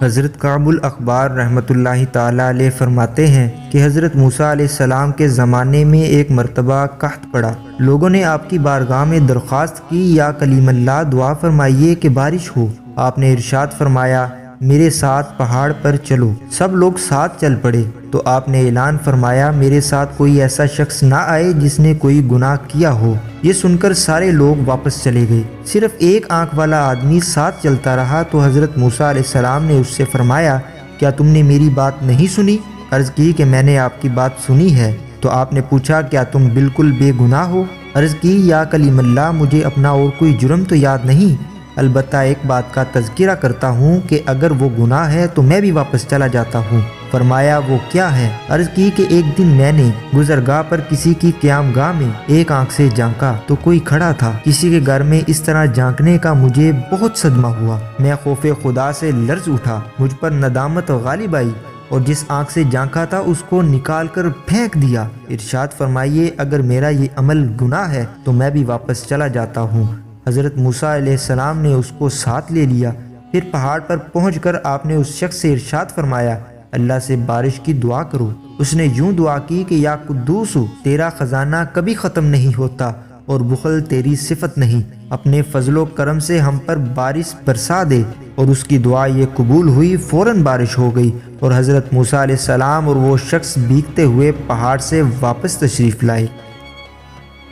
حضرت کعب الاخبار رحمۃ اللہ تعالی علیہ فرماتے ہیں کہ حضرت موسیٰ علیہ السلام کے زمانے میں ایک مرتبہ قحط پڑا۔ لوگوں نے آپ کی بارگاہ میں درخواست کی، یا کلیم اللہ دعا فرمائیے کہ بارش ہو۔ آپ نے ارشاد فرمایا، میرے ساتھ پہاڑ پر چلو۔ سب لوگ ساتھ چل پڑے تو آپ نے اعلان فرمایا، میرے ساتھ کوئی ایسا شخص نہ آئے جس نے کوئی گناہ کیا ہو۔ یہ سن کر سارے لوگ واپس چلے گئے، صرف ایک آنکھ والا آدمی ساتھ چلتا رہا۔ تو حضرت موسیٰ علیہ السلام نے اس سے فرمایا، کیا تم نے میری بات نہیں سنی؟ عرض کی کہ میں نے آپ کی بات سنی ہے۔ تو آپ نے پوچھا، کیا تم بالکل بے گناہ ہو؟ عرض کی، یا کلیم اللہ مجھے اپنا اور کوئی جرم تو یاد نہیں، البتہ ایک بات کا تذکرہ کرتا ہوں کہ اگر وہ گناہ ہے تو میں بھی واپس چلا جاتا ہوں۔ فرمایا، وہ کیا ہے؟ عرض کی کہ ایک دن میں نے گزرگاہ پر کسی کی قیام گاہ میں ایک آنکھ سے جھانکا تو کوئی کھڑا تھا۔ کسی کے گھر میں اس طرح جھانکنے کا مجھے بہت صدمہ ہوا، میں خوف خدا سے لرز اٹھا، مجھ پر ندامت غالب آئی اور جس آنکھ سے جھانکا تھا اس کو نکال کر پھینک دیا۔ ارشاد فرمائیے، اگر میرا یہ عمل گناہ ہے تو میں بھی واپس چلا جاتا ہوں۔ حضرت موسیٰ علیہ السلام نے اس کو ساتھ لے لیا۔ پھر پہاڑ پر پہنچ کر آپ نے اس شخص سے ارشاد فرمایا، اللہ سے بارش کی دعا کرو۔ اس نے یوں دعا کی کہ یا قدوس، تیرا خزانہ کبھی ختم نہیں ہوتا اور بخل تیری صفت نہیں، اپنے فضل و کرم سے ہم پر بارش برسا دے۔ اور اس کی دعا یہ قبول ہوئی، فوراً بارش ہو گئی اور حضرت موسیٰ علیہ السلام اور وہ شخص بھیگتے ہوئے پہاڑ سے واپس تشریف لائے۔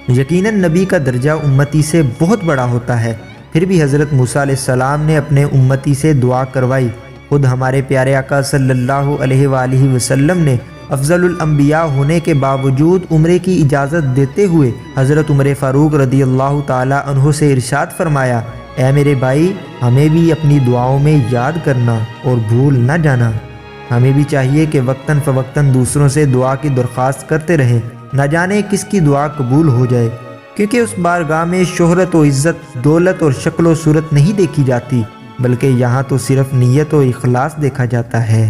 یقیناً نبی کا درجہ امتی سے بہت بڑا ہوتا ہے، پھر بھی حضرت موسیٰ علیہ السلام نے اپنے امتی سے دعا کروائی۔ خود ہمارے پیارے آقا صلی اللہ علیہ وآلہ وسلم نے افضل الانبیاء ہونے کے باوجود عمرے کی اجازت دیتے ہوئے حضرت عمر فاروق رضی اللہ تعالی عنہ سے ارشاد فرمایا، اے میرے بھائی، ہمیں بھی اپنی دعاؤں میں یاد کرنا اور بھول نہ جانا۔ ہمیں بھی چاہیے کہ وقتاً فوقتاً دوسروں سے دعا کی درخواست کرتے رہیں، نہ جانے کس کی دعا قبول ہو جائے، کیونکہ اس بارگاہ میں شہرت و عزت، دولت اور شکل و صورت نہیں دیکھی جاتی، بلکہ یہاں تو صرف نیت و اخلاص دیکھا جاتا ہے۔